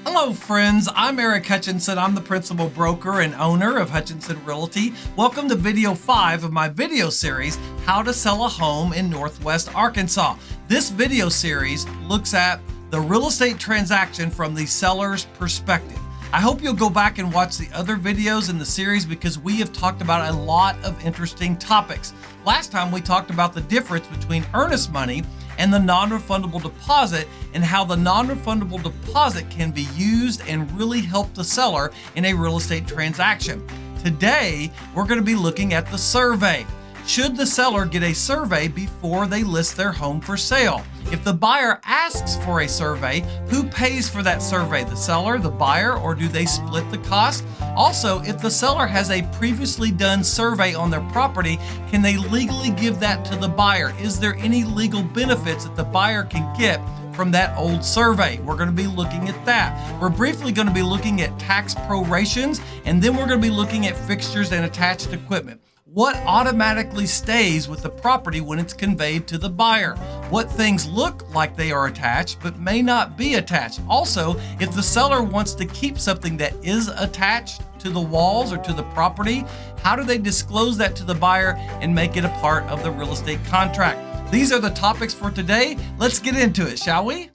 Hello friends, I'm Eric Hutchinson. I'm the principal broker and owner of Hutchinson Realty. Welcome to video 5 of my video series, How to Sell a Home in Northwest Arkansas. This video series looks at the real estate transaction from the seller's perspective. I hope you'll go back and watch the other videos in the series because we have talked about a lot of interesting topics. Last time we talked about the difference between earnest money and the non-refundable deposit and how the non-refundable deposit can be used and really help the seller in a real estate transaction. Today, we're going to be looking at the survey. Should the seller get a survey before they list their home for sale? If the buyer asks for a survey, who pays for that survey? The seller, the buyer, or do they split the cost? Also, if the seller has a previously done survey on their property, can they legally give that to the buyer? Is there any legal benefits that the buyer can get from that old survey? We're going to be looking at that. We're briefly going to be looking at tax prorations, and then we're going to be looking at fixtures and attached equipment. What automatically stays with the property when it's conveyed to the buyer? What things look like they are attached but may not be attached? Also, if the seller wants to keep something that is attached to the walls or to the property, how do they disclose that to the buyer and make it a part of the real estate contract? These are the topics for today. Let's get into it, shall we?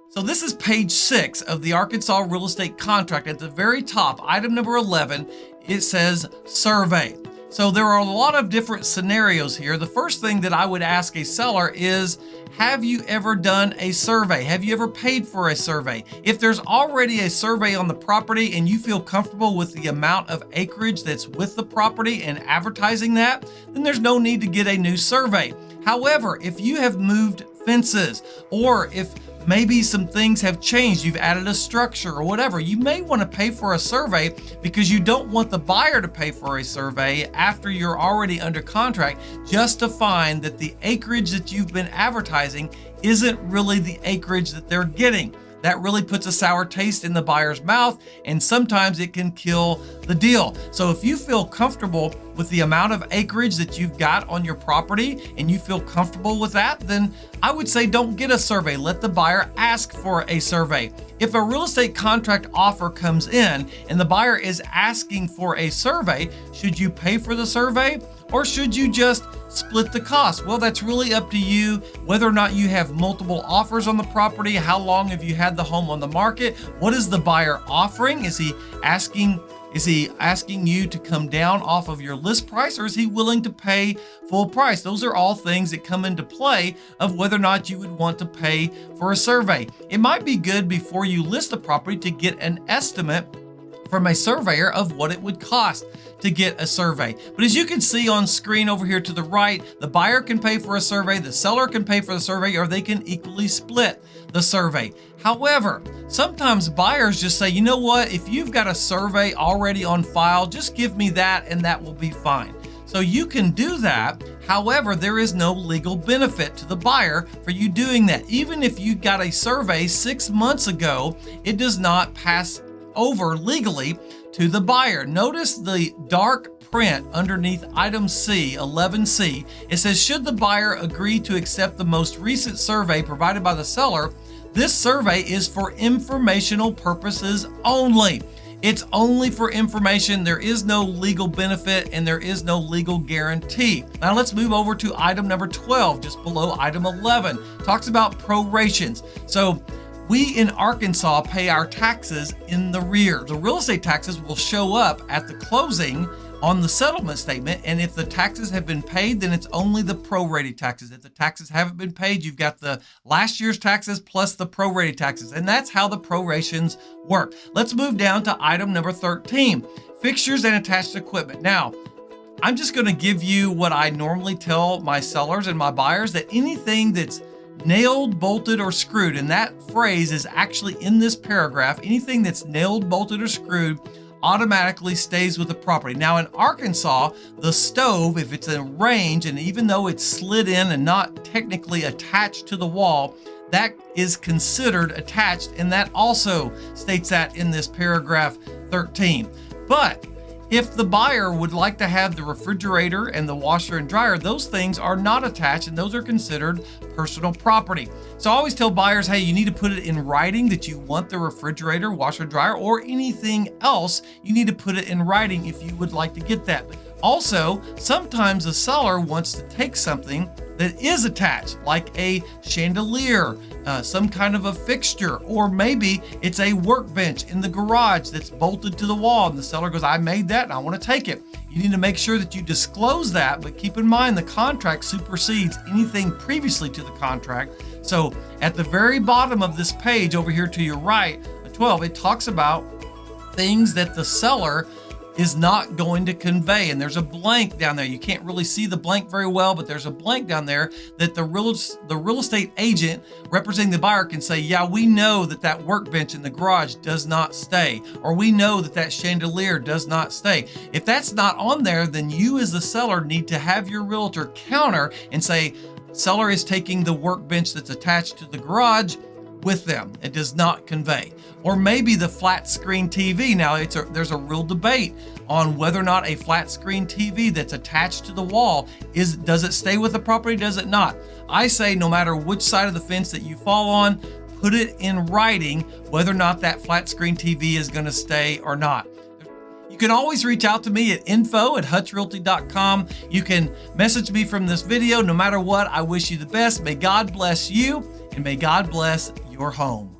So this is page 6 of the Arkansas real estate contract. At the very top, item number 11, it says survey. So there are a lot of different scenarios here. The first thing that I would ask a seller is, have you ever done a survey? Have you ever paid for a survey? If there's already a survey on the property and you feel comfortable with the amount of acreage that's with the property and advertising that, then there's no need to get a new survey. However, if you have moved fences, or if maybe some things have changed, you've added a structure or whatever, you may want to pay for a survey because you don't want the buyer to pay for a survey after you're already under contract, just to find that the acreage that you've been advertising isn't really the acreage that they're getting. That really puts a sour taste in the buyer's mouth, and sometimes it can kill the deal. So if you feel comfortable with the amount of acreage that you've got on your property and you feel comfortable with that, then I would say don't get a survey. Let the buyer ask for a survey. If a real estate contract offer comes in and the buyer is asking for a survey, should you pay for the survey or should you just split the cost? Well, that's really up to you, whether or not you have multiple offers on the property. How long have you had the home on the market? What is the buyer offering? Is he asking you to come down off of your list price, or is he willing to pay full price? Those are all things that come into play of whether or not you would want to pay for a survey. It might be good before you list the property to get an estimate from a surveyor of what it would cost to get a survey. But as you can see on screen over here to the right, the buyer can pay for a survey, the seller can pay for the survey, or they can equally split the survey. However, sometimes buyers just say, you know what, if you've got a survey already on file, just give me that and that will be fine. So you can do that. However, there is no legal benefit to the buyer for you doing that. Even if you got a survey 6 months ago, it does not pass over legally to the buyer. Notice the dark print underneath item C, 11C. It says, should the buyer agree to accept the most recent survey provided by the seller, this survey is for informational purposes only. It's only for information. There is no legal benefit and there is no legal guarantee. Now let's move over to item number 12, just below item 11. Talks about prorations. So we in Arkansas pay our taxes in the rear. The real estate taxes will show up at the closing on the settlement statement, and if the taxes have been paid, then it's only the prorated taxes. If the taxes haven't been paid, you've got the last year's taxes plus the prorated taxes, and that's how the prorations work. Let's move down to item number 13, fixtures and attached equipment. Now, I'm just going to give you what I normally tell my sellers and my buyers, that anything that's nailed, bolted, or screwed, and that phrase is actually in this paragraph, anything that's nailed, bolted, or screwed automatically stays with the property. Now in Arkansas, the stove, if it's in range, and even though it's slid in and not technically attached to the wall, that is considered attached, and that also states that in this paragraph 13. But If the buyer would like to have the refrigerator and the washer and dryer, those things are not attached and those are considered personal property. So I always tell buyers, hey, you need to put it in writing that you want the refrigerator, washer, dryer, or anything else. You need to put it in writing if you would like to get that. Also, sometimes the seller wants to take something that is attached, like a chandelier, some kind of a fixture, or maybe it's a workbench in the garage that's bolted to the wall. And the seller goes, I made that and I want to take it. You need to make sure that you disclose that, but keep in mind the contract supersedes anything previously to the contract. So at the very bottom of this page over here to your right, 12, it talks about things that the seller is not going to convey. And there's a blank down there. You can't really see the blank very well, but there's a blank down there that the real estate agent representing the buyer can say, yeah, we know that that workbench in the garage does not stay, or we know that that chandelier does not stay. If that's not on there, then you as the seller need to have your realtor counter and say, seller is taking the workbench that's attached to the garage with them. It does not convey. Or maybe the flat screen TV. Now there's a real debate on whether or not a flat screen TV that's attached to the wall does it stay with the property, does it not? I say no matter which side of the fence that you fall on, put it in writing whether or not that flat screen TV is going to stay or not. You can always reach out to me at info@hutchrealty.com. You can message me from this video. No matter what, I wish you the best. May God bless you and may God bless your home.